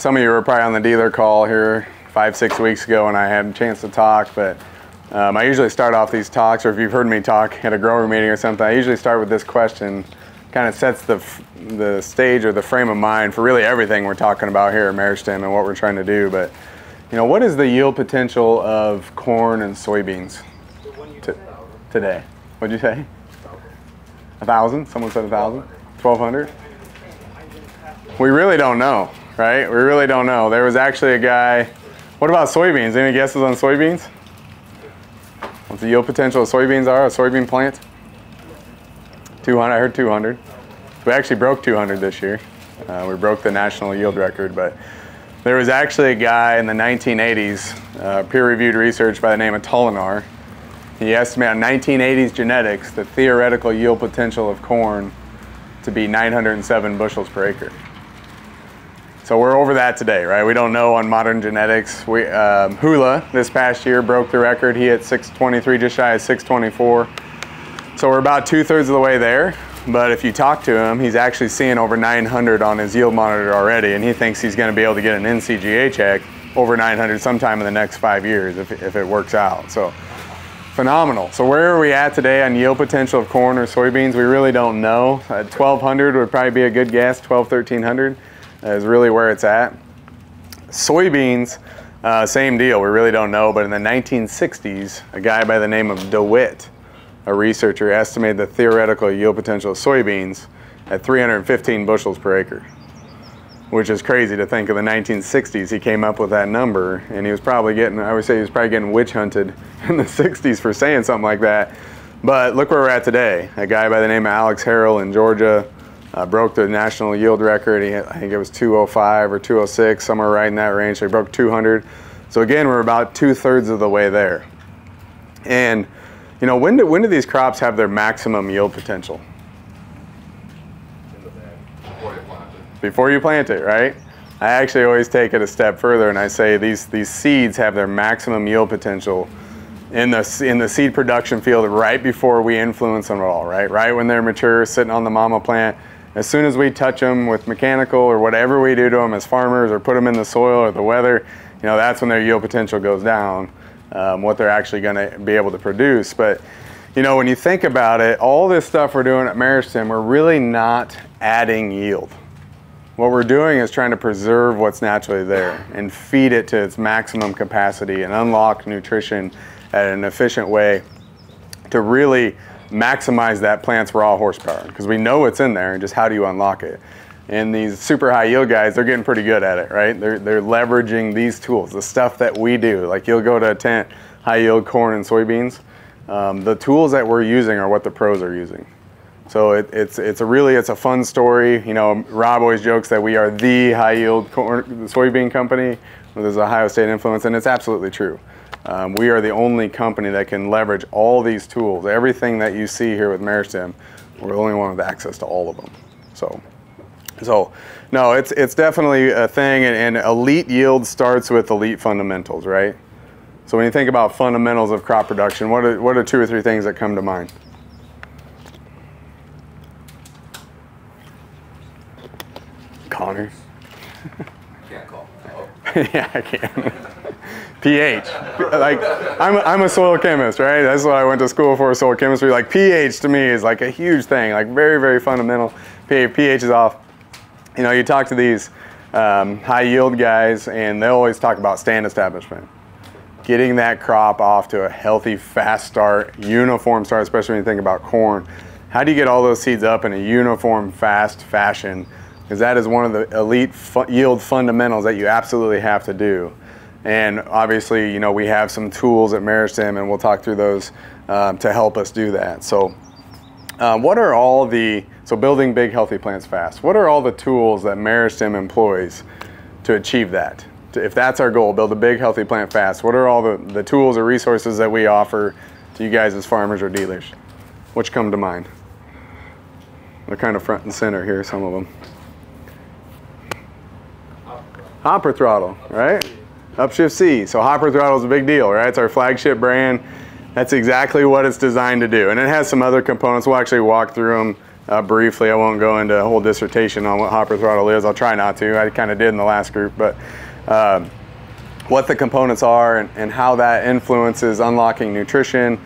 some of you were probably on the dealer call here 5-6 weeks ago and I had a chance to talk, but I usually start off these talks, or if you've heard me talk at a grower meeting or something, I usually start with this question. Kind of sets the stage or the frame of mind for really everything we're talking about here at Meristem and what we're trying to do. But you know, what is the yield potential of corn and soybeans today? What'd you say? 1,000? Someone said 1,000? 1,200? We really don't know, right? We really don't know. There was actually a guy. What about soybeans? Any guesses on soybeans? What the yield potential of soybeans are? A soybean plant? 200. I heard 200. We actually broke 200 this year. We broke the national yield record, but there was actually a guy in the 1980s, peer-reviewed research by the name of Tolinar. He estimated on 1980s genetics the theoretical yield potential of corn to be 907 bushels per acre. So we're over that today, right? We don't know on modern genetics. Hula this past year broke the record. He hit 623, just shy of 624. So we're about 2/3 of the way there. But if you talk to him, he's actually seeing over 900 on his yield monitor already, and he thinks he's going to be able to get an NCGA check over 900 sometime in the next 5 years if it works out. So phenomenal. So where are we at today on yield potential of corn or soybeans? We really don't know. 1,200 would probably be a good guess. 1,200, 1,300 is really where it's at. Soybeans, same deal. We really don't know. But in the 1960s, a guy by the name of DeWitt, a researcher, estimated the theoretical yield potential of soybeans at 315 bushels per acre, which is crazy to think of the 1960s. He came up with that number, and he was probably getting, I would say he was probably getting witch hunted in the 60s for saying something like that. But look where we're at today. A guy by the name of Alex Harrell in Georgia broke the national yield record. I think it was 205 or 206, somewhere right in that range. So he broke 200. So again, we're about 2/3 of the way there. And you know, when do these crops have their maximum yield potential? Before you plant it, right? I actually always take it a step further and I say these seeds have their maximum yield potential in the seed production field right before we influence them at all, right? Right when they're mature, sitting on the mama plant. As soon as we touch them with mechanical or whatever we do to them as farmers, or put them in the soil or the weather, you know, that's when their yield potential goes down. What they're actually going to be able to produce. But you know, when you think about it, all this stuff we're doing at Meristem, we're really not adding yield. What we're doing is trying to preserve what's naturally there and feed it to its maximum capacity and unlock nutrition at an efficient way to really maximize that plant's raw horsepower, because we know it's in there, and just how do you unlock it? And these super high yield guys, they're getting pretty good at it, right? They're leveraging these tools, the stuff that we do. Like you'll go to a tent, high yield corn and soybeans. The tools that we're using are what the pros are using. So it's a fun story. You know, Rob always jokes that we are the high yield soybean company with his Ohio State influence, and it's absolutely true. We are the only company that can leverage all these tools. Everything that you see here with Meristem, we're the only one with access to all of them. So no, it's definitely a thing, and elite yield starts with elite fundamentals, right? So when you think about fundamentals of crop production, what are 2 or 3 things that come to mind? Connor? I can't call. Oh. Yeah, I can. pH. Like, I'm a soil chemist, right? That's what I went to school for, soil chemistry. Like, pH to me is like a huge thing, like very, very fundamental. pH is off. You know, you talk to these high yield guys, and they'll always talk about stand establishment. Getting that crop off to a healthy, fast start, uniform start, especially when you think about corn. How do you get all those seeds up in a uniform, fast fashion? Because that is one of the elite yield fundamentals that you absolutely have to do. And obviously, you know, we have some tools at Meristem, and we'll talk through those to help us do that. So so building big, healthy plants fast, what are all the tools that Meristem employs to achieve that? If that's our goal, build a big, healthy plant fast, what are all the tools or resources that we offer to you guys as farmers or dealers? Which come to mind? They're kind of front and center here, some of them. Hopper throttle, right? Upshift C. So Hopper throttle is a big deal, right? It's our flagship brand. That's exactly what it's designed to do. And it has some other components. We'll actually walk through them briefly. I won't go into a whole dissertation on what hopper throttle is. I'll try not to. I kind of did in the last group, but what the components are and how that influences unlocking nutrition,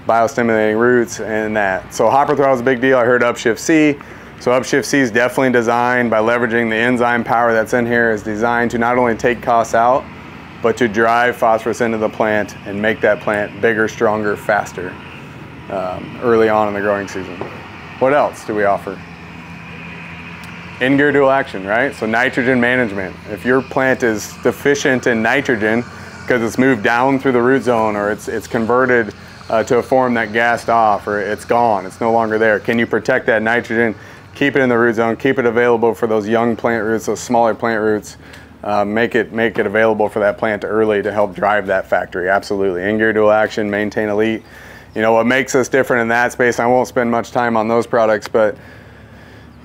biostimulating roots, and that. So hopper throttle is a big deal. I heard Upshift C. So Upshift C is definitely designed by leveraging the enzyme power that's in here, is designed to not only take costs out, but to drive phosphorus into the plant and make that plant bigger, stronger, faster early on in the growing season. What else do we offer? In-gear dual action, right? So nitrogen management. If your plant is deficient in nitrogen because it's moved down through the root zone, or it's converted to a form that gassed off, or it's gone, it's no longer there, can you protect that nitrogen, keep it in the root zone, keep it available for those young plant roots, those smaller plant roots, make it available for that plant early to help drive that factory? Absolutely. In-gear dual action, maintain elite. You know, what makes us different in that space, I won't spend much time on those products, but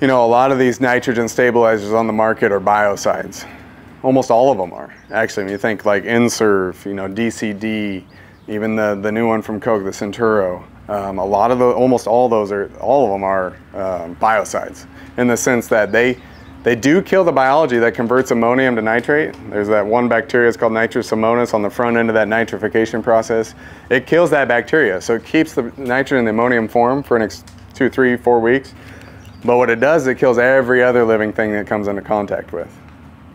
you know, a lot of these nitrogen stabilizers on the market are biocides. Almost all of them are. Actually, when you think like Inserve, you know, DCD, even the new one from Koch, the Centuro, a lot of almost all of them are biocides, in the sense that they do kill the biology that converts ammonium to nitrate. There's that one bacteria, it's called Nitrous amonis, on the front end of that nitrification process. It kills that bacteria, so it keeps the nitrogen and the ammonium form for the next 2, 3, 4 weeks. But what it does is it kills every other living thing that comes into contact with,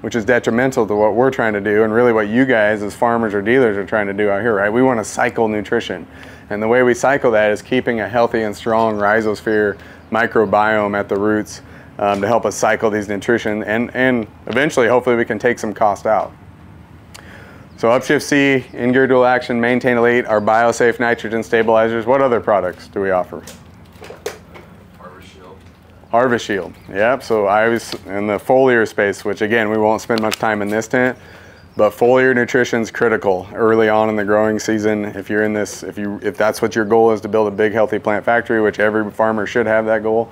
which is detrimental to what we're trying to do, and really what you guys as farmers or dealers are trying to do out here, right? We want to cycle nutrition. And the way we cycle that is keeping a healthy and strong rhizosphere microbiome at the roots to help us cycle these nutrition, and eventually, hopefully, we can take some cost out. So Upshift C, in-gear dual action, maintain elite, our biosafe nitrogen stabilizers. What other products do we offer? Harvest Shield, yep. So I was in the foliar space, which again, we won't spend much time in this tent, but foliar nutrition is critical early on in the growing season. If you're in this, if that's what your goal is, to build a big healthy plant factory, which every farmer should have that goal.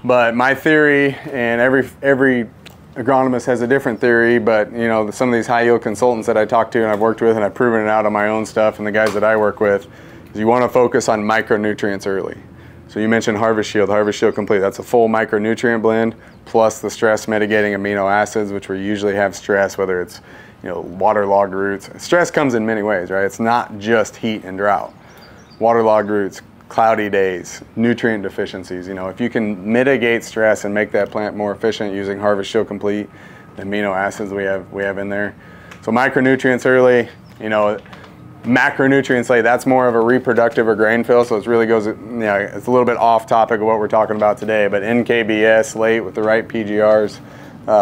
But my theory, and every agronomist has a different theory, but you know, some of these high yield consultants that I talk to and I've worked with and I've proven it out on my own stuff, and the guys that I work with, is you want to focus on micronutrients early. So you mentioned Harvest Shield Complete. That's a full micronutrient blend plus the stress mitigating amino acids, which we usually have stress, whether it's, you know, waterlogged roots. Stress comes in many ways, right? It's not just heat and drought. Waterlogged roots, cloudy days, nutrient deficiencies. You know, if you can mitigate stress and make that plant more efficient using Harvest Shield Complete, the amino acids we have in there. So micronutrients early, you know. Macronutrients late, that's more of a reproductive or grain fill, so it really goes, you know, it's a little bit off topic of what we're talking about today, but NKBS late with the right PGRs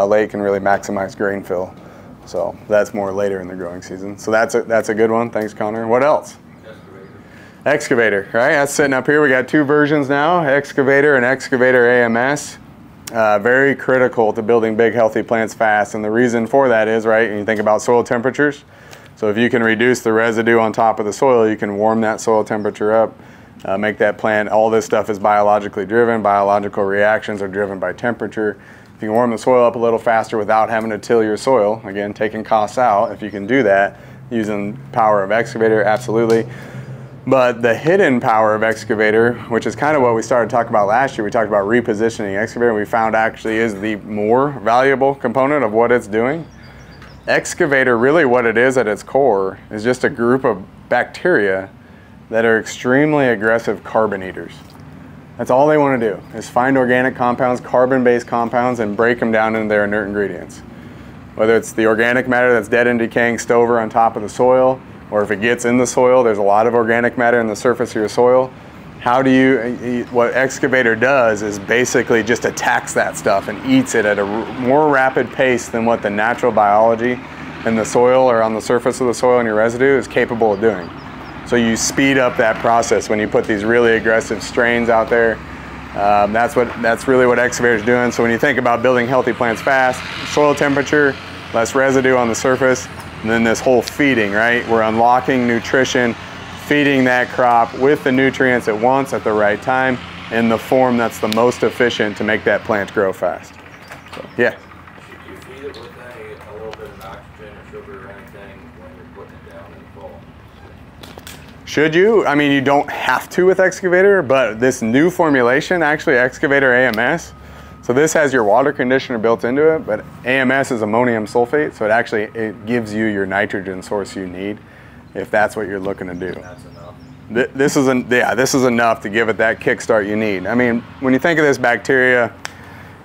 late can really maximize grain fill. So that's more later in the growing season. So that's a good one. Thanks, Connor. What else? Excavator, right? That's sitting up here. We got 2 versions now, Excavator and Excavator AMS. Very critical to building big healthy plants fast, and the reason for that is, right, when you think about soil temperatures, so if you can reduce the residue on top of the soil, you can warm that soil temperature up, make that plant, all this stuff is biologically driven. Biological reactions are driven by temperature. If you can warm the soil up a little faster without having to till your soil, again, taking costs out, if you can do that using power of Excavator, absolutely. But the hidden power of Excavator, which is kind of what we started talking about last year, we talked about repositioning Excavator, and we found actually is the more valuable component of what it's doing. Excavator, really what it is at its core, is just a group of bacteria that are extremely aggressive carbon eaters. That's all they want to do, is find organic compounds, carbon-based compounds, and break them down into their inert ingredients. Whether it's the organic matter that's dead and decaying stover on top of the soil, or if it gets in the soil, there's a lot of organic matter in the surface of your soil. What Excavator does is basically just attacks that stuff and eats it at a more rapid pace than what the natural biology in the soil or on the surface of the soil and your residue is capable of doing. So you speed up that process when you put these really aggressive strains out there. That's really what Excavator is doing. So when you think about building healthy plants fast, soil temperature, less residue on the surface, and then this whole feeding, right? We're unlocking nutrition, feeding that crop with the nutrients it wants at the right time in the form that's the most efficient to make that plant grow fast. So, yeah? Should you feed it with a little bit of nitrogen or sugar or anything when you're putting it down in the fall? Should you? I mean, you don't have to with Excavator, but this new formulation, actually Excavator AMS, so this has your water conditioner built into it, but AMS is ammonium sulfate, so it gives you your nitrogen source you need if that's what you're looking to do. That's enough. This is enough to give it that kickstart you need. I mean, when you think of this bacteria,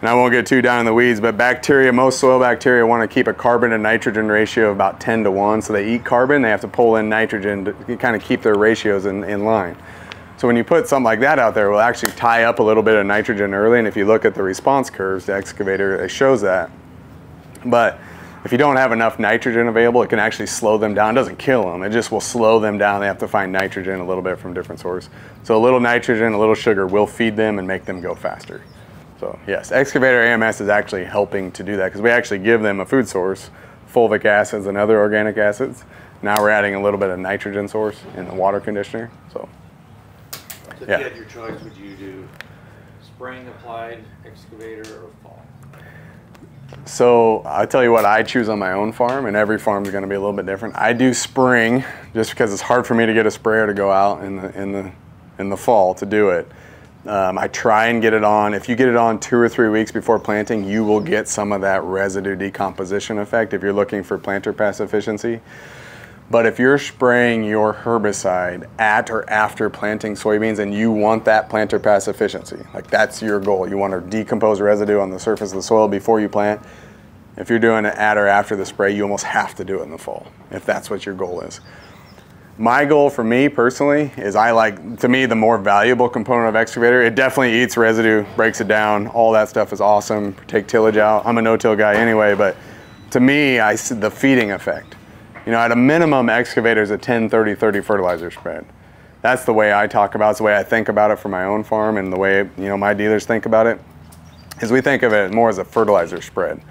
and I won't get too down in the weeds, but bacteria, most soil bacteria want to keep a carbon to nitrogen ratio of about 10 to 1. So they eat carbon, they have to pull in nitrogen to kind of keep their ratios in line. So when you put something like that out there, it will actually tie up a little bit of nitrogen early. And if you look at the response curves, the Excavator, it shows that. But if you don't have enough nitrogen available, it can actually slow them down. It doesn't kill them, it just will slow them down. They have to find nitrogen a little bit from different sources. So a little nitrogen, a little sugar will feed them and make them go faster. So yes, Excavator AMS is actually helping to do that because we actually give them a food source, fulvic acids and other organic acids. Now we're adding a little bit of nitrogen source in the water conditioner. So If yeah. you had your choice, would you do spring applied Excavator or fall? So I'll tell you what I choose on my own farm, and every farm is going to be a little bit different. I do spring just because it's hard for me to get a sprayer to go out in the fall to do it. I try and get it on. If you get it on 2 or 3 weeks before planting, you will get some of that residue decomposition effect if you're looking for planter pass efficiency. But if you're spraying your herbicide at or after planting soybeans and you want that planter pass efficiency, like that's your goal, you want to decompose residue on the surface of the soil before you plant, if you're doing it at or after the spray, you almost have to do it in the fall, if that's what your goal is. My goal for me personally is to me, the more valuable component of Excavator, it definitely eats residue, breaks it down, all that stuff is awesome, take tillage out. I'm a no-till guy anyway, but to me, I see the feeding effect. You know, at a minimum, Excavator is a 10-30-30 fertilizer spread. That's the way I talk about it, it's the way I think about it for my own farm, and the way my dealers think about it, is we think of it more as a fertilizer spread.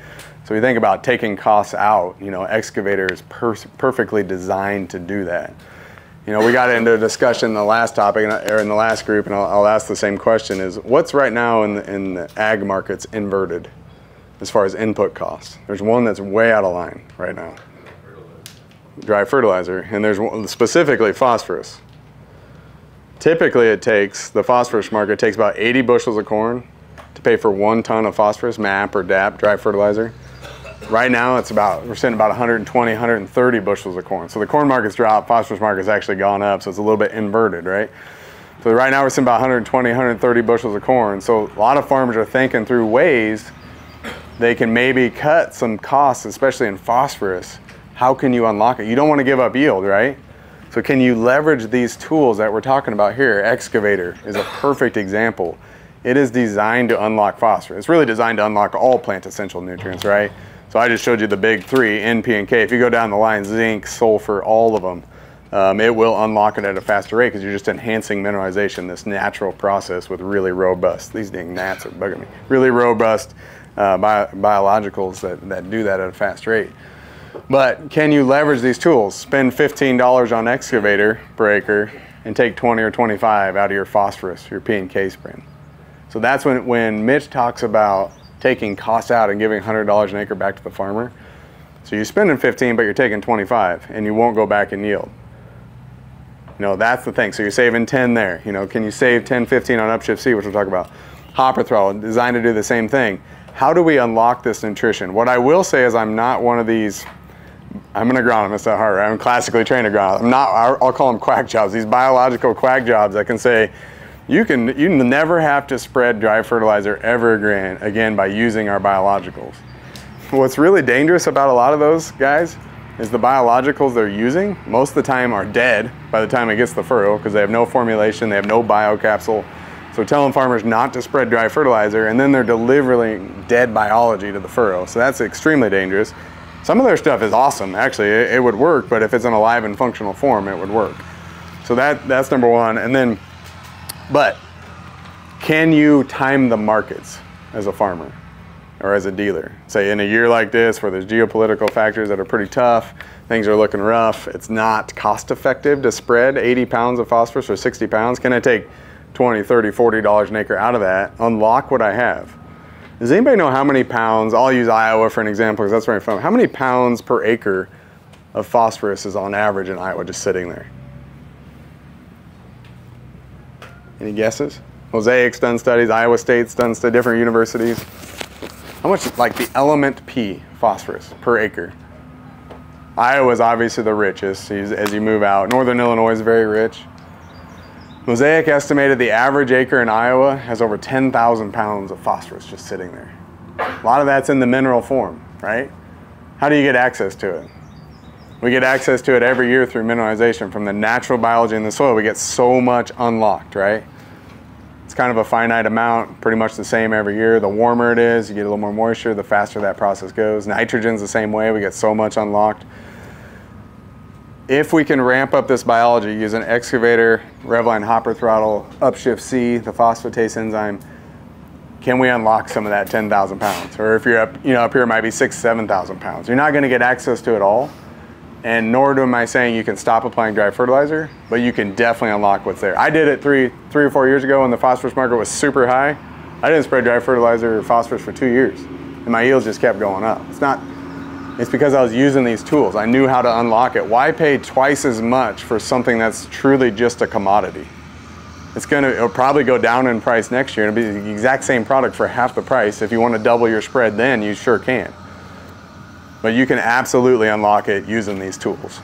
So we think about taking costs out, Excavator is perfectly designed to do that. We got into a discussion in the last topic, or in the last group, and I'll ask the same question, is what's right now in the ag markets inverted as far as input costs? There's one that's way out of line right now. Dry fertilizer, and there's one, specifically phosphorus. Typically the phosphorus market takes about 80 bushels of corn to pay for 1 ton of phosphorus, MAP or DAP, dry fertilizer. Right now we're sitting about 120, 130 bushels of corn. So the corn market's dropped, phosphorus market's actually gone up, so it's a little bit inverted, right? So right now we're sitting about 120, 130 bushels of corn. So a lot of farmers are thinking through ways they can maybe cut some costs, especially in phosphorus. How can you unlock it? You don't want to give up yield, right? So can you leverage these tools that we're talking about here? Excavator is a perfect example. It is designed to unlock phosphorus. It's really designed to unlock all plant essential nutrients, right? So I just showed you the big 3, N, P, and K. If you go down the line, zinc, sulfur, all of them, it will unlock it at a faster rate because you're just enhancing mineralization, this natural process with really robust, these dang gnats are bugging me, really robust biologicals that do that at a fast rate. But can you leverage these tools? Spend $15 on Excavator per acre and take 20 or 25 out of your phosphorus, your P and K spraying. So that's when Mitch talks about taking costs out and giving $100 an acre back to the farmer. So you're spending 15, but you're taking 25, and you won't go back in yield. That's the thing. So you're saving 10 there. Can you save 10, 15 on Upshift C, which we'll talk about? Hopper throttle, designed to do the same thing. How do we unlock this nutrition? What I will say is I'm not one of these, I'm an agronomist at heart, right? I'm a classically trained agronomist. I'll call them quack jobs, these biological quack jobs that can say, you never have to spread dry fertilizer ever again by using our biologicals. What's really dangerous about a lot of those guys is the biologicals they're using most of the time are dead by the time it gets to the furrow because they have no formulation, they have no biocapsule. So telling farmers not to spread dry fertilizer, and then they're delivering dead biology to the furrow. So that's extremely dangerous. Some of their stuff is awesome, actually, it would work, but if it's in a live and functional form, it would work. So that's number one. And then, but can you time the markets as a farmer or as a dealer? Say in a year like this where there's geopolitical factors that are pretty tough, things are looking rough, it's not cost effective to spread 80 pounds of phosphorus or 60 pounds. Can I take 20, 30, $40 an acre out of that, unlock what I have? Does anybody know how many pounds, I'll use Iowa for an example because that's where I'm from, how many pounds per acre of phosphorus is on average in Iowa just sitting there? Any guesses? Mosaic's done studies, Iowa State's done different universities. How much, like the element P, phosphorus, per acre? Iowa's obviously the richest as you move out. Northern Illinois is very rich. Mosaic estimated the average acre in Iowa has over 10,000 pounds of phosphorus just sitting there. A lot of that's in the mineral form, right? How do you get access to it? We get access to it every year through mineralization. From the natural biology in the soil, we get so much unlocked, right? It's kind of a finite amount, pretty much the same every year. The warmer it is, you get a little more moisture, the faster that process goes. Nitrogen's the same way, we get so much unlocked. If we can ramp up this biology using excavator, Revline hopper throttle, upshift C, the phosphatase enzyme, can we unlock some of that 10,000 pounds? Or if you're up, up here it might be 6,000, 7,000 pounds. You're not gonna get access to it all, and nor am I saying you can stop applying dry fertilizer, but you can definitely unlock what's there. I did it three or 4 years ago when the phosphorus market was super high. I didn't spray dry fertilizer or phosphorus for 2 years, and my yields just kept going up. It's because I was using these tools. I knew how to unlock it. Why pay twice as much for something that's truly just a commodity? It'll probably go down in price next year. It'll be the exact same product for half the price. If you want to double your spread then, you sure can. But you can absolutely unlock it using these tools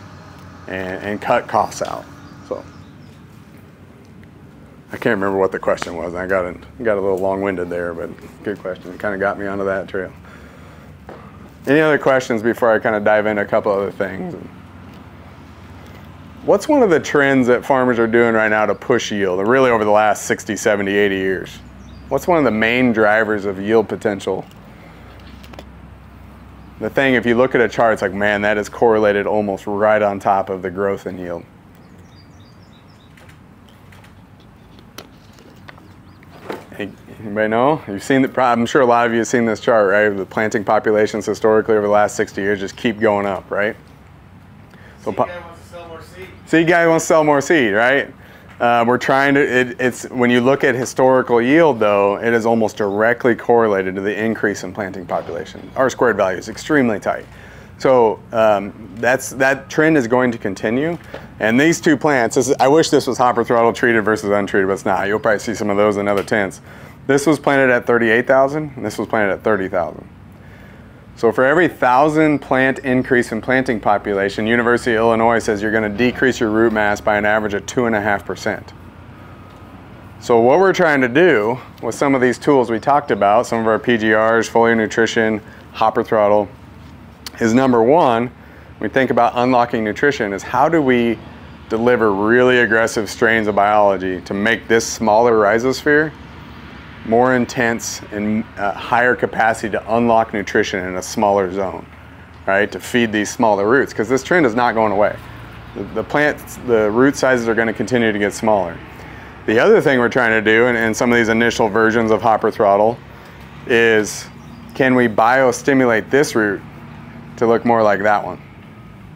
and cut costs out. So I can't remember what the question was. I got a little long-winded there, but good question. It kind of got me onto that trail. Any other questions before I kind of dive into a couple other things? What's one of the trends that farmers are doing right now to push yield, and really over the last 60, 70, 80 years? What's one of the main drivers of yield potential? The thing, if you look at a chart, it's like, man, that is correlated almost right on top of the growth in yield. Anybody know? You've seen I'm sure a lot of you have seen this chart, right? The planting populations historically over the last 60 years just keep going up, right? So, seed guy wants to sell more seed. Seed guy wants to sell more seed, right? We're trying to, when you look at historical yield though, it is almost directly correlated to the increase in planting population. R-squared value is extremely tight. So that trend is going to continue. And these two plants, I wish this was hopper throttle treated versus untreated, but it's not. You'll probably see some of those in other tents. This was planted at 38,000 and this was planted at 30,000. So for every 1,000 plant increase in planting population, University of Illinois says you're going to decrease your root mass by an average of 2.5%. So what we're trying to do with some of these tools we talked about, some of our PGRs, foliar nutrition, hopper throttle, is number one, when we think about unlocking nutrition, is how do we deliver really aggressive strains of biology to make this smaller rhizosphere more intense and higher capacity to unlock nutrition in a smaller zone, right? To feed these smaller roots, because this trend is not going away. The root sizes are going to continue to get smaller. The other thing we're trying to do in some of these initial versions of hopper throttle is, can we biostimulate this root to look more like that one?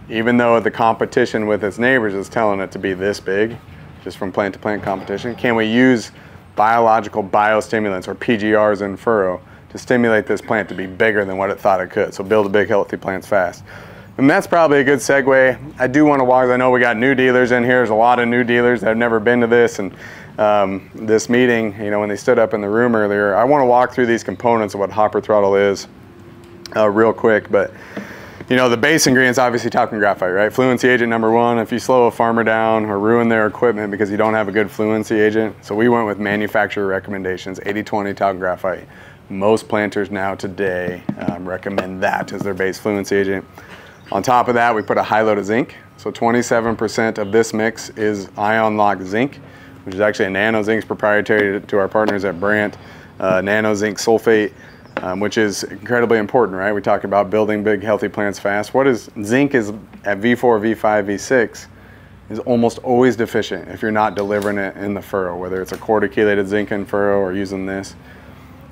Even though the competition with its neighbors is telling it to be this big, just from plant to plant competition, can we use biological biostimulants, or PGRs in furrow, to stimulate this plant to be bigger than what it thought it could? So build a big healthy plants fast. And that's probably a good segue. I do want to walk, I know we got new dealers in here. There's a lot of new dealers that have never been to this, and this meeting, when they stood up in the room earlier, I want to walk through these components of what hopper throttle is real quick. But the base ingredients, obviously talcum graphite, right? Fluency agent number one. If you slow a farmer down or ruin their equipment because you don't have a good fluency agent, so we went with manufacturer recommendations, 80-20 talcum graphite. Most planters now today recommend that as their base fluency agent. On top of that, we put a high load of zinc. So 27% of this mix is ion locked zinc, which is actually a nano zinc's proprietary to our partners at Brandt, nano zinc sulfate. Which is incredibly important, right? We talk about building big, healthy plants fast. Zinc is at V4, V5, V6, is almost always deficient if you're not delivering it in the furrow, whether it's a quarter chelated zinc in furrow or using this.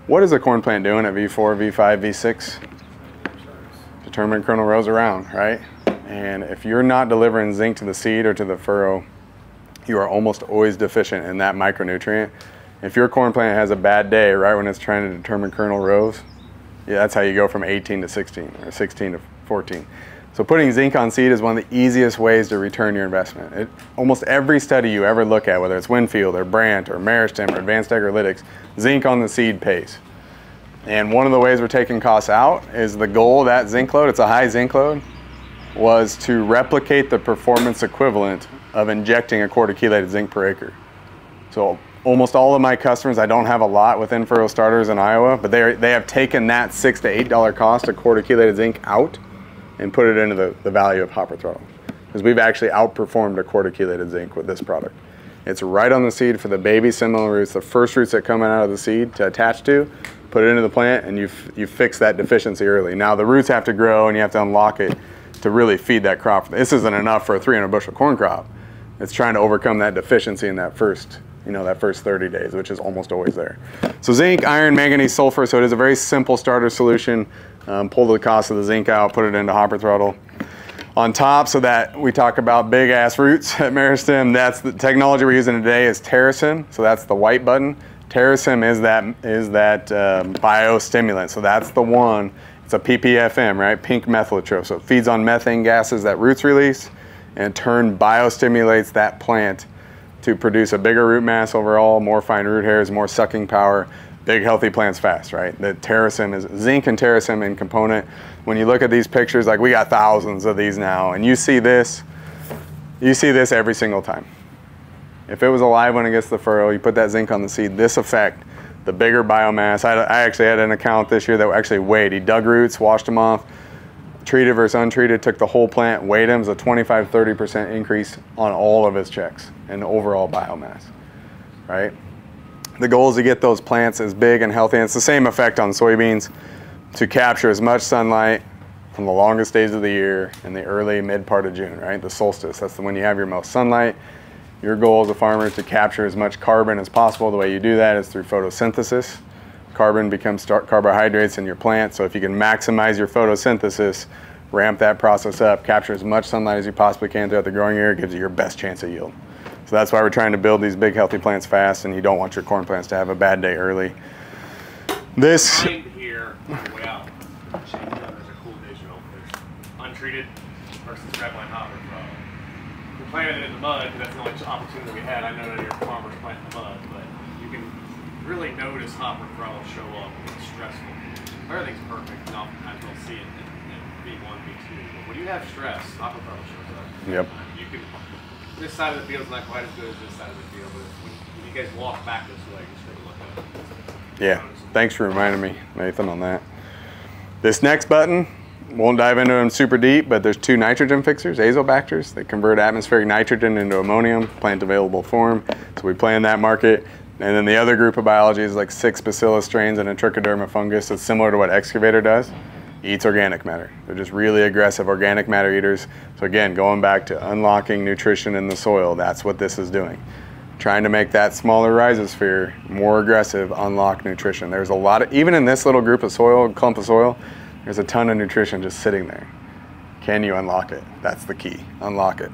What is a corn plant doing at V4, V5, V6? Determinate kernel rows around, right? And if you're not delivering zinc to the seed or to the furrow, you are almost always deficient in that micronutrient. If your corn plant has a bad day right when it's trying to determine kernel rows, yeah, that's how you go from 18 to 16 or 16 to 14. So putting zinc on seed is one of the easiest ways to return your investment. Almost every study you ever look at, whether it's Winfield or Brandt or Meristem or Advanced Agrolytics, zinc on the seed pays. And one of the ways we're taking costs out is the goal of that zinc load, it's a high zinc load, was to replicate the performance equivalent of injecting a quarter chelated zinc per acre. So almost all of my customers, I don't have a lot with in-furrow starters in Iowa, but they have taken that $6 to $8 cost of quarter chelated zinc out and put it into the value of Hopper Throttle. Because we've actually outperformed a quarter chelated zinc with this product. It's right on the seed for the baby seminal roots, the first roots that come out of the seed to attach to, put it into the plant, and you fix that deficiency early. Now the roots have to grow and you have to unlock it to really feed that crop. This isn't enough for a 300 bushel corn crop. It's trying to overcome that deficiency in that first 30 days, which is almost always there. So zinc, iron, manganese, sulfur, so it is a very simple starter solution. Pull the cost of the zinc out, put it into Hopper Throttle. On top, so that we talk about big ass roots at Meristem, that's the technology we're using today is Terrasym, so that's the white button. Terrasym is that biostimulant, so that's the one, it's a PPFM, right, pink methylotrope, so it feeds on methane gases that roots release and in turn biostimulates that plant to produce a bigger root mass overall, more fine root hairs, more sucking power, big healthy plants fast, right? The Terrasym is zinc and Terrasym in component. When you look at these pictures, like we got thousands of these now, and you see this every single time. If it was a live one against the furrow, you put that zinc on the seed, this effect, the bigger biomass. I actually had an account this year that actually weighed. He dug roots, washed them off, treated versus untreated, took the whole plant, weighed them, it was a 25–30% increase on all of his checks and overall biomass, right? The goal is to get those plants as big and healthy, and it's the same effect on soybeans, to capture as much sunlight from the longest days of the year in the early mid part of June, right? The solstice, that's when you have your most sunlight. Your goal as a farmer is to capture as much carbon as possible. The way you do that is through photosynthesis. Carbon becomes carbohydrates in your plant, so if you can maximize your photosynthesis, ramp that process up, capture as much sunlight as you possibly can throughout the growing year, it gives you your best chance of yield. So that's why we're trying to build these big healthy plants fast, and you don't want your corn plants to have a bad day early. This here on the way out, there's a cool digital. There's untreated versus redline Hopper Throttle. We planted it in the mud because that's the only opportunity we had. I know that your farmers plant in the mud, but you can really notice Hopper Throttle show up when it's stressful. Everything's perfect, and oftentimes we'll see it in V1, V2. But when you have stress, Hopper Throttle shows up. Yep. You can. This side of the field's not quite as good as this side of the field, but when you guys walk back this way, just take a look at it. Yeah, thanks for reminding me, Nathan, on that. This next button, won't dive into them super deep, but there's two nitrogen fixers, azobacters. They convert atmospheric nitrogen into ammonium, plant available form. So we play in that market. And then the other group of biology is like 6 bacillus strains and a trichoderma fungus. It's similar to what Excavator does. Eats organic matter. They're just really aggressive organic matter eaters. So again, going back to unlocking nutrition in the soil, that's what this is doing. Trying to make that smaller rhizosphere more aggressive, unlock nutrition. There's a lot of, even in this little group of soil, clump of soil, there's a ton of nutrition just sitting there. Can you unlock it? That's the key, unlock it.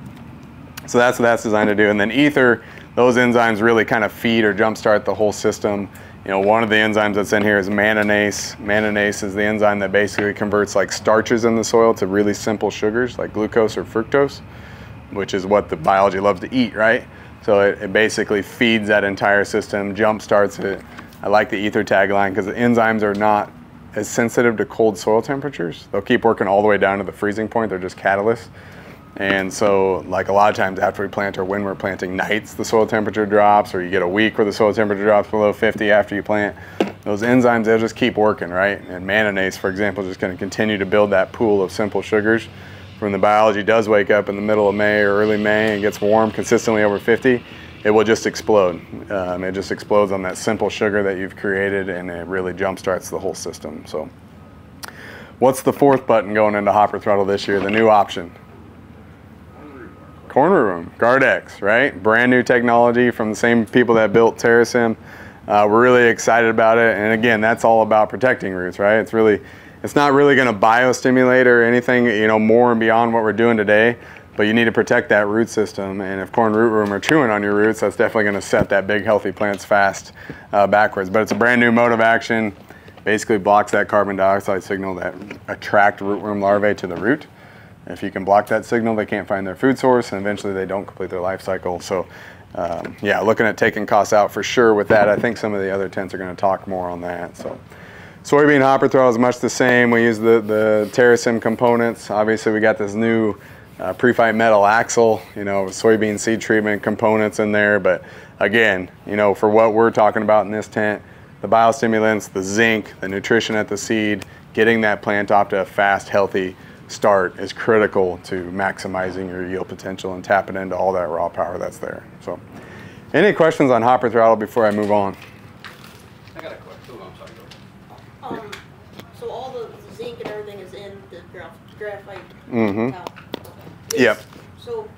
So that's what that's designed to do. And then ether, those enzymes really kind of feed or jumpstart the whole system. You know, one of the enzymes that's in here is mannanase. Mannanase is the enzyme that basically converts like starches in the soil to really simple sugars like glucose or fructose, which is what the biology loves to eat, right? So it basically feeds that entire system, jump starts it. I like the ether tagline because the enzymes are not as sensitive to cold soil temperatures. They'll keep working all the way down to the freezing point. They're just catalysts. And so like a lot of times after we plant or when we're planting nights, the soil temperature drops, or you get a week where the soil temperature drops below 50 after you plant. Those enzymes, they'll just keep working, right? And mannanase, for example, is just going to continue to build that pool of simple sugars. When the biology does wake up in the middle of May or early May and gets warm consistently over 50, it will just explode. It just explodes on that simple sugar that you've created, and it really jumpstarts the whole system. So what's the fourth button going into Hopper Throttle this year, the new option? Corn root worm, Gardex, right? Brand new technology from the same people that built Terrasym. We're really excited about it, and again, that's all about protecting roots, right? It's not really going to biostimulate or anything, you know, more and beyond what we're doing today, but you need to protect that root system. And if corn root worm are chewing on your roots, that's definitely going to set that big healthy plants fast backwards. But it's a brand new mode of action. Basically blocks that carbon dioxide signal that attract rootworm larvae to the root. If you can block that signal, they can't find their food source, and eventually they don't complete their life cycle. So yeah, looking at taking costs out for sure with that. I think some of the other tents are going to talk more on that. So soybean hopper throttle is much the same. We use the TerraSim components. Obviously, we got this new pre-fight metal axle, you know, soybean seed treatment components in there. But again, you know, for what we're talking about in this tent, the biostimulants, the zinc, the nutrition at the seed, getting that plant off to a fast, healthy start is critical to maximizing your yield potential and tapping into all that raw power that's there. So, any questions on hopper throttle before I move on? I got a question. Oh, I'm sorry. Go ahead. So all the zinc and everything is in the graphite Mm-hmm. towel. Okay. Yep. So,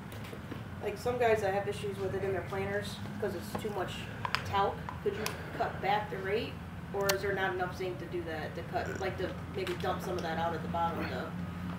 like some guys that have issues with it in their planters because it's too much talc, could you cut back the rate, or is there not enough zinc to do that? To cut, like to maybe dump some of that out at the bottom to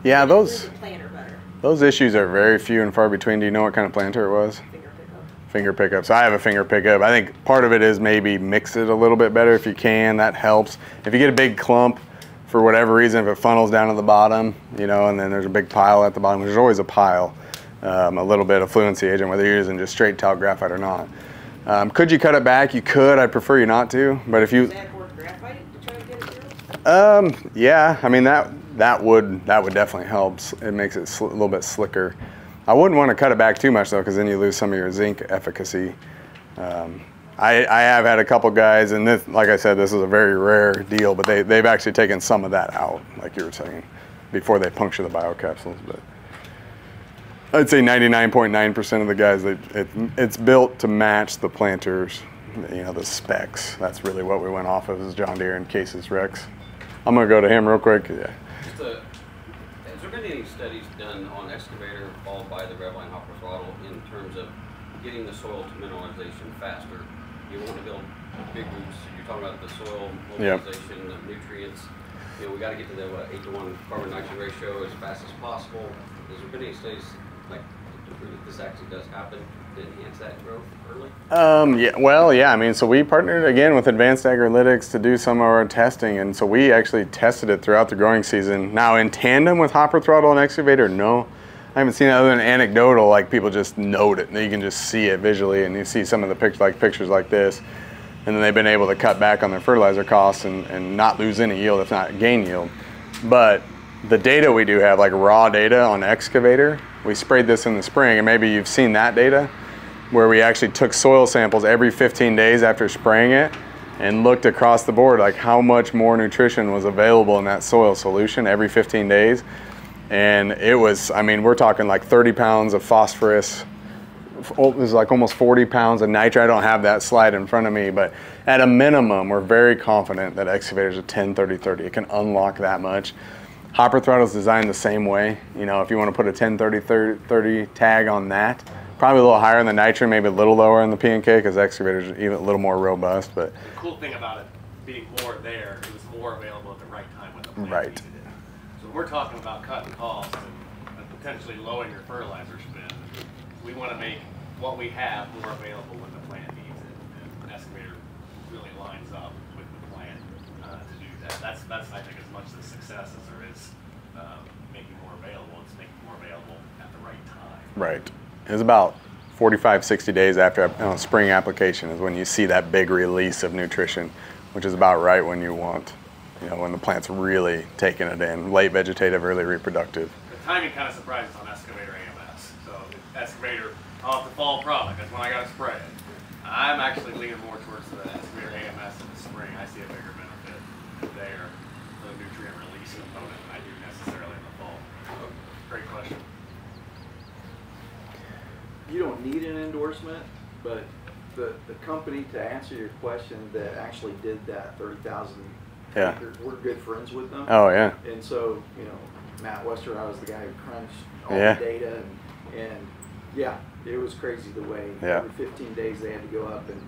Yeah, make the planter better. those issues are very few and far between. Do you know what kind of planter it was? Finger pickup. Finger pickup. So I have a finger pickup. I think part of it is maybe mix it a little bit better if you can. That helps. If you get a big clump, for whatever reason, if it funnels down to the bottom, you know, and then there's a big pile at the bottom, there's always a pile, a little bit of fluency agent, whether you're using just straight talc graphite or not. Could you cut it back? You could. I'd prefer you not to. But if you, Does that add more graphite to try to get it through? yeah, I mean that would definitely help. It makes it a little bit slicker. I wouldn't want to cut it back too much though, because then you lose some of your zinc efficacy. I have had a couple guys, and this, like I said, this is a very rare deal, but they've actually taken some of that out, like you were saying, before they puncture the biocapsules. But I'd say 99.9% of the guys, it's built to match the planters, you know, the specs. That's really what we went off of, is John Deere and Case's Rex. I'm gonna go to him real quick. Yeah. Has there been any studies done on excavator followed by the Revline hopper throttle in terms of getting the soil to mineralization faster? You want to build big roots. You're talking about the soil mobilization, the nutrients. You know, we got to get to the 8-to-1 carbon nitrogen ratio as fast as possible. Has there been any studies like to prove that this actually does happen to enhance that growth early? Yeah, well, yeah, I mean, so we partnered again with Advanced Agrilytics to do some of our testing, and so we actually tested it throughout the growing season. Now, in tandem with hopper throttle and excavator, no. I haven't seen it other than anecdotal, like people just note it, and you can just see it visually, and you see some of the pictures like this, and then they've been able to cut back on their fertilizer costs and not lose any yield, if not gain yield. But the data we do have, like raw data on excavator, we sprayed this in the spring, and maybe you've seen that data, where we actually took soil samples every 15 days after spraying it and looked across the board like how much more nutrition was available in that soil solution every 15 days. And it was, I mean, we're talking like 30 pounds of phosphorus. It was like almost 40 pounds of nitrate. I don't have that slide in front of me, but at a minimum, we're very confident that excavator's a 10-30-30. It can unlock that much. Hopper throttle is designed the same way. You know, if you want to put a 10-30-30 tag on that, probably a little higher in the nitrogen, maybe a little lower in the P&K, because excavator's even a little more robust. But The cool thing about it being more there, it was more available at the right time when the plant Right. needed it. So when we're talking about cutting costs and potentially lowering your fertilizer spend, we want to make what we have more available when the plant needs it. And excavator really lines up with the plant to do that. That's I think as much the success as there is making more available. It's making more available at the right time. right, it's about 45, 60 days after spring application is when you see that big release of nutrition, which is about right when you want, you know, when the plant's really taking it in, late vegetative, early reproductive. The timing kind of surprises on excavator AMS. So excavator off the fall product, that's when I got to spray it. I'm actually leaning more towards the excavator AMS in the spring. I see a bigger benefit there, the nutrient release component, than I do necessarily in the fall. Great question. You don't need an endorsement, but the company, to answer your question, that actually did that 30,000 Yeah. acres, we're good friends with them. Oh yeah, And so, you know, Matt Westerhout was the guy who crunched all Yeah. the data, and yeah, it was crazy the way Yeah. every 15 days they had to go up and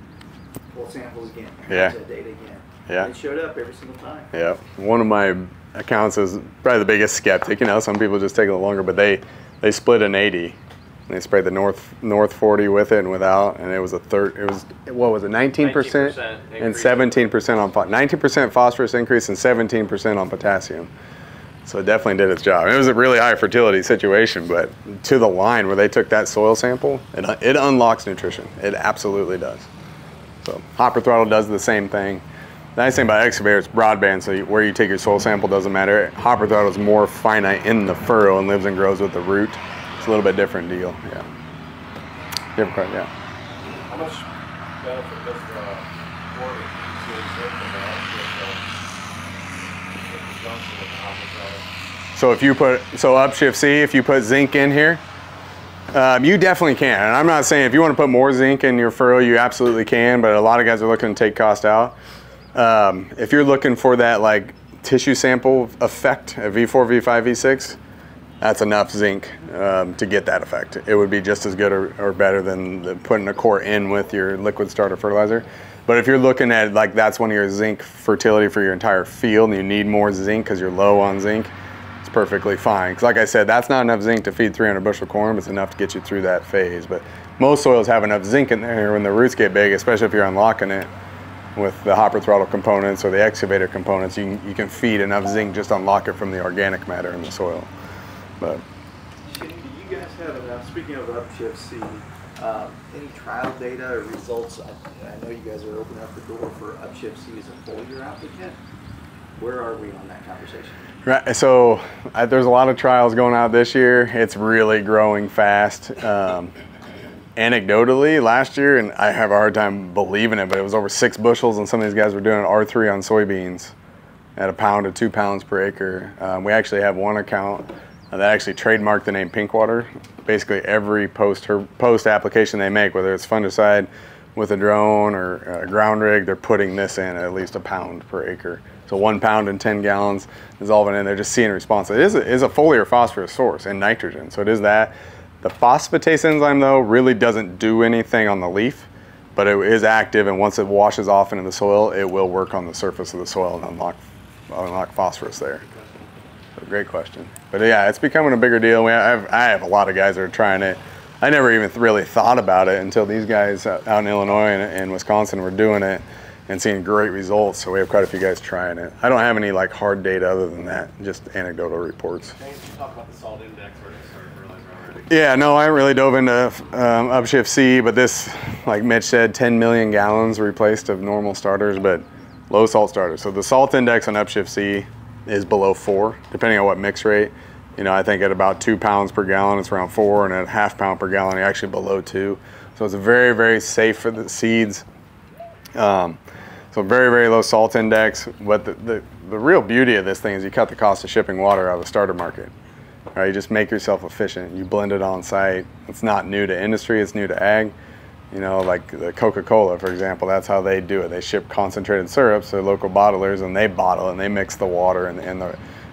pull samples again, Yeah. crunch that data again. Yeah. And it showed up every single time. yeah. One of my accounts is probably the biggest skeptic. You know, some people just take a little longer, but they split an 80. And they sprayed the North 40 with it and without, and it was what was it, 19% and 17% on 19% phosphorus increase and 17% on potassium. So it definitely did its job. It was a really high fertility situation, but to the line where they took that soil sample, it unlocks nutrition. It absolutely does. So hopper throttle does the same thing. The nice thing about excavator, it's broadband, so where you take your soil sample doesn't matter. Hopper throttle is more finite in the furrow and lives and grows with the root. It's a little bit different deal, yeah. Different, yeah. How much benefit does the water series get from the junction with the hopper throttle? So if you put, upshift C, if you put zinc in here, you definitely can. And I'm not saying if you want to put more zinc in your furrow, you absolutely can, but a lot of guys are looking to take cost out. If you're looking for that like tissue sample effect at V4, V5, V6, that's enough zinc to get that effect. It would be just as good or better than putting a core in with your liquid starter fertilizer. But if you're looking at like that's one of your zinc fertility for your entire field and you need more zinc because you're low on zinc, it's perfectly fine. Because like I said, that's not enough zinc to feed 300 bushel corn, but it's enough to get you through that phase. But most soils have enough zinc in there when the roots get big, especially if you're unlocking it with the hopper throttle components or the excavator components. You can feed enough zinc, just unlock it from the organic matter in the soil. But Shane, do you guys have, speaking of Upshift C, any trial data or results? I know you guys are opening up the door for Upshift C as a foliar applicant. Where are we on that conversation? Right, so there's a lot of trials going out this year. It's really growing fast. Anecdotally, last year, and I have a hard time believing it, but it was over 6 bushels, and some of these guys were doing R3 on soybeans at 1 pound to 2 pounds per acre. We actually have one account that actually trademarked the name Pinkwater. Basically, every post application they make, whether it's fungicide with a drone or a ground rig, they're putting this in at least 1 pound per acre. So 1 pound in 10 gallons dissolving in. They're just seeing a response. It is a foliar phosphorus source and nitrogen, so it is that. The phosphatase enzyme, though, really doesn't do anything on the leaf, but it is active, and once it washes off into the soil, it will work on the surface of the soil and unlock phosphorus there. So great question. But yeah, it's becoming a bigger deal. I have a lot of guys that are trying it. I never even really thought about it until these guys out in Illinois and Wisconsin were doing it and seeing great results. So we have quite a few guys trying it. I don't have any like hard data other than that, just anecdotal reports. Can you talk about the salt index or fertilizer already? Yeah, no, I haven't really dove into Upshift C, but this, like Mitch said, 10 million gallons replaced of normal starters, but low salt starters. So the salt index on Upshift C is below 4, depending on what mix rate. You know, I think at about 2 pounds per gallon, it's around 4, and at 1/2 pound per gallon, you're actually below 2. So it's very, very safe for the seeds. So very, very low salt index. But the real beauty of this thing is you cut the cost of shipping water out of the starter market. Right? You just make yourself efficient. You blend it on site. It's not new to industry, it's new to ag. You know, like the Coca-Cola, for example, that's how they do it. They ship concentrated syrups to local bottlers, and they bottle it, and they mix the water and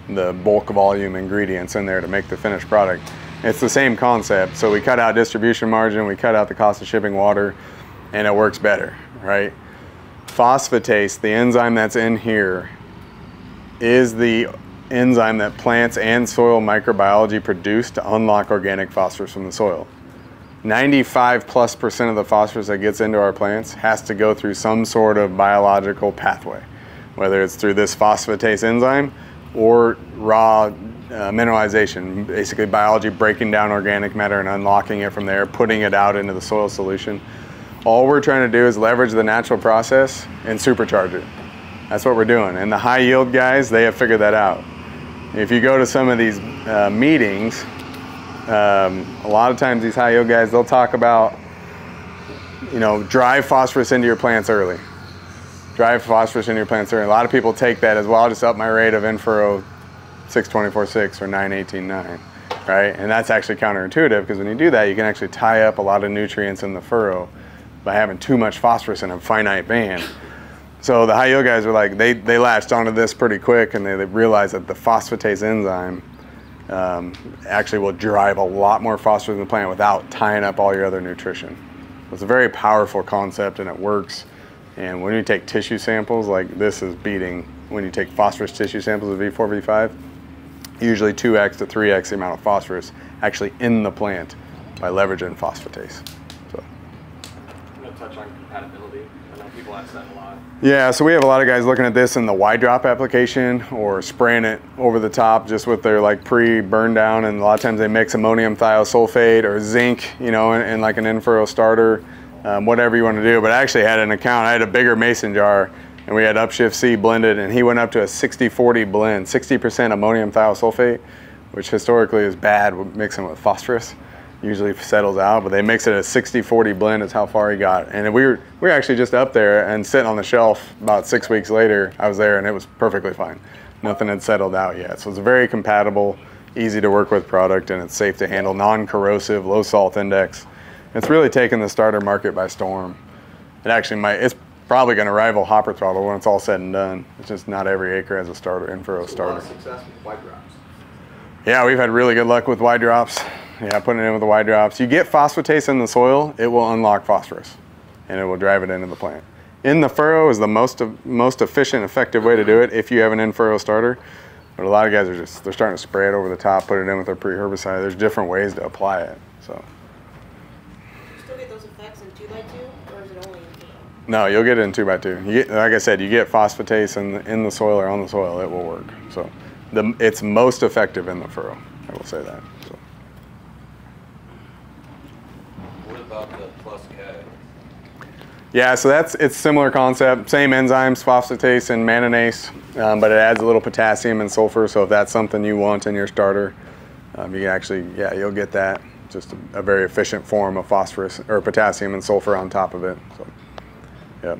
the bulk volume ingredients in there to make the finished product. It's the same concept. So we cut out distribution margin, we cut out the cost of shipping water, and it works better, right? Phosphatase, the enzyme that's in here, is the enzyme that plants and soil microbiology produce to unlock organic phosphorus from the soil. 95+% of the phosphorus that gets into our plants has to go through some sort of biological pathway, whether it's through this phosphatase enzyme or raw mineralization, basically biology breaking down organic matter and unlocking it from there, putting it out into the soil solution. All we're trying to do is leverage the natural process and supercharge it. That's what we're doing. And the high yield guys, they have figured that out. If you go to some of these meetings, a lot of times these high yield guys, they'll talk about, you know, drive phosphorus into your plants early. Drive phosphorus into your plants early. A lot of people take that as, well, I'll just up my rate of in-furrow 6-24-6 or 9-18-9, right? And that's actually counterintuitive, because when you do that, you can actually tie up a lot of nutrients in the furrow by having too much phosphorus in a finite band. So the high yield guys are like, they latched onto this pretty quick, and they realized that the phosphatase enzyme actually will drive a lot more phosphorus in the plant without tying up all your other nutrition. It's a very powerful concept, and it works. And when you take tissue samples, like this is beating, when you take phosphorus tissue samples of V4, V5, usually 2x to 3x the amount of phosphorus actually in the plant by leveraging phosphatase. So. I'm going to touch on compatibility. I know people ask that a lot. Yeah, so we have a lot of guys looking at this in the wide drop application or spraying it over the top just with their like pre-burn down, and a lot of times they mix ammonium thiosulfate or zinc, you know, in like an in-furrow starter, whatever you want to do. But I actually had an account, I had a bigger mason jar, and we had Upshift C blended, and he went up to a 60-40 blend, 60% ammonium thiosulfate, which historically is bad mixing with phosphorus. Usually settles out, but they mix it at a 60-40 blend is how far he got. And we were actually just up there and sitting on the shelf about 6 weeks later. I was there and it was perfectly fine. Nothing had settled out yet. So it's a very compatible, easy to work with product, and it's safe to handle, non-corrosive, low salt index. It's really taken the starter market by storm. It actually might, it's probably going to rival hopper throttle when it's all said and done. It's just not every acre has a starter, in-furrow starter. A lot of success with wide drops. Yeah, we've had really good luck with wide drops. Yeah, putting it in with the wide drops. You get phosphatase in the soil, it will unlock phosphorus, and it will drive it into the plant. In the furrow is the most efficient, effective way to do it if you have an in-furrow starter. But a lot of guys are just, they're starting to spray it over the top, put it in with their pre-herbicide. There's different ways to apply it. So. Do you still get those effects in 2x2, or is it only in furrow? No, you'll get it in 2x2. You get, like I said, you get phosphatase in the soil or on the soil, it will work. So it's most effective in the furrow. I will say that. So. What about the Plus K? Yeah, so it's similar concept, same enzymes, phosphatase and mannanase, but it adds a little potassium and sulfur. So if that's something you want in your starter, you can actually, yeah, you'll get that. Just a very efficient form of phosphorus or potassium and sulfur on top of it. So, yep.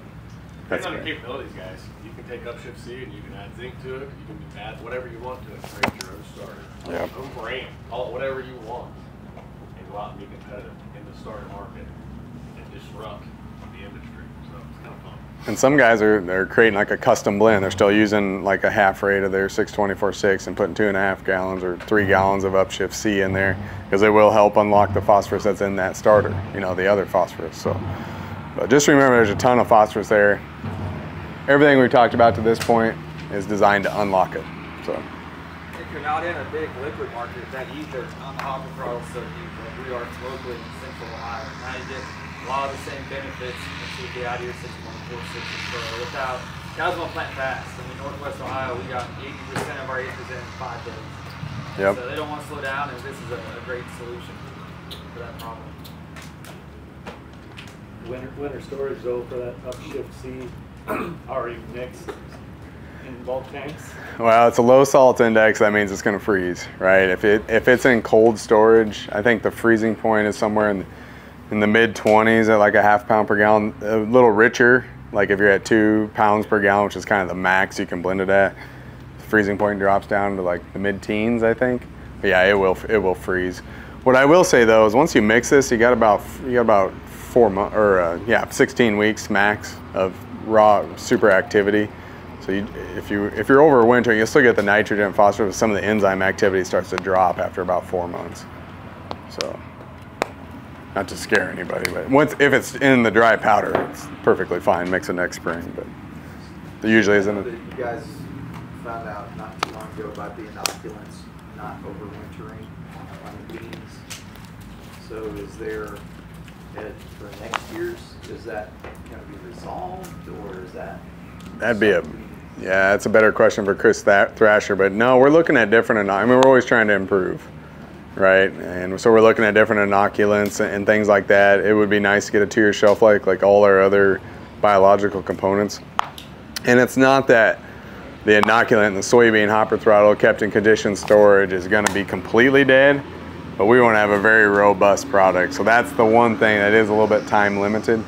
Depends on your capabilities, guys. You can take Upshift C and you can add zinc to it. You can add whatever you want to it. Create your own starter. Yep. Own brand. Call it whatever you want. And go out and be competitive in the starter market and disrupt the industry. So it's kind of fun. And some guys they're creating like a custom blend. They're still using like a half rate of their 624-6 and putting 2.5 gallons or 3 gallons of Upshift C in there, because it will help unlock the phosphorus that's in that starter, you know, the other phosphorus. So, but just remember there's a ton of phosphorus there. Everything we've talked about to this point is designed to unlock it. So. If you're not in a big liquid market that either on the hopper throttle so deep like we are locally in central Ohio, now you get a lot of the same benefits as you get out of your 6.46 without guys want to plant fast. I mean, Northwest Ohio, we got 80% of our acres in 5 days. Yep. So they don't want to slow down, and this is a great solution for that problem. Winter storage though for that Upshift C already mixed in bulk tanks. Well, it's a low salt index. That means it's going to freeze, right? If it's in cold storage, I think the freezing point is somewhere in the mid 20s at like a ½ pound per gallon. A little richer, like if you're at 2 pounds per gallon, which is kind of the max you can blend it at. The freezing point drops down to like the mid teens, I think. But yeah, it will freeze. What I will say though is once you mix this, you got about 4 months or 16 weeks max of raw super activity. So if you're overwintering, you'll still get the nitrogen and phosphorus, but some of the enzyme activity starts to drop after about 4 months. So, not to scare anybody, but if it's in the dry powder, it's perfectly fine. Mix it next spring, but there usually isn't. You guys found out not too long ago about the inoculants not overwintering on the beans. So is there, for next year's, is that going to be resolved, or is that? That'd be yeah, it's a better question for Chris Thrasher, but no, we're looking at different, I mean, we're always trying to improve, right? And so we're looking at different inoculants and things like that. It would be nice to get a 2-year shelf life like all our other biological components. And it's not that the inoculant in the soybean hopper throttle kept in conditioned storage is going to be completely dead, but we want to have a very robust product. So that's the one thing that is a little bit time limited.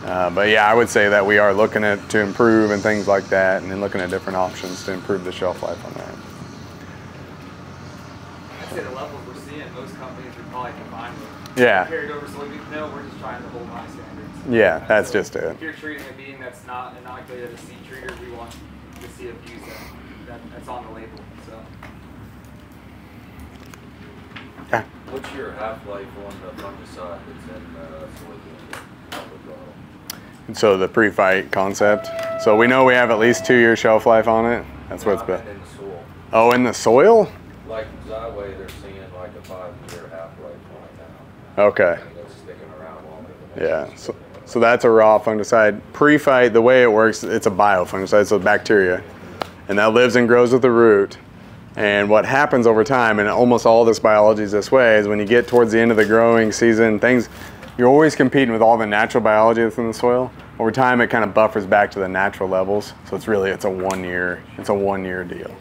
But yeah, I would say that we are looking to improve and things like that, and then looking at different options to improve the shelf life on that. I'd say the levels we're seeing, most companies are probably combined with. Yeah. Carried over soybeans, no, we're just trying to hold high standards. Yeah, that's So just it. If you're treating a bean that's not inoculated as a seed treater, we want to see a fuse that's on the label. So. Yeah. What's your half-life on the fungicide that's in soybean hopper throttle? And so the pre-fight concept. So we know we have at least 2-year shelf life on it. That's what it's been. In the soil. Oh, in the soil? Like Xyway, they're seeing like a 5-year half-life on it now. Okay. And it's sticking around longer than Yeah. it's So So that's a raw fungicide. Pre-fight, the way it works, it's a biofungicide, so bacteria. And that lives and grows with the root. And what happens over time, and almost all this biology is this way, is when you get towards the end of the growing season, you're always competing with all the natural biology that's in the soil. Over time, it kind of buffers back to the natural levels. So it's a 1 year deal.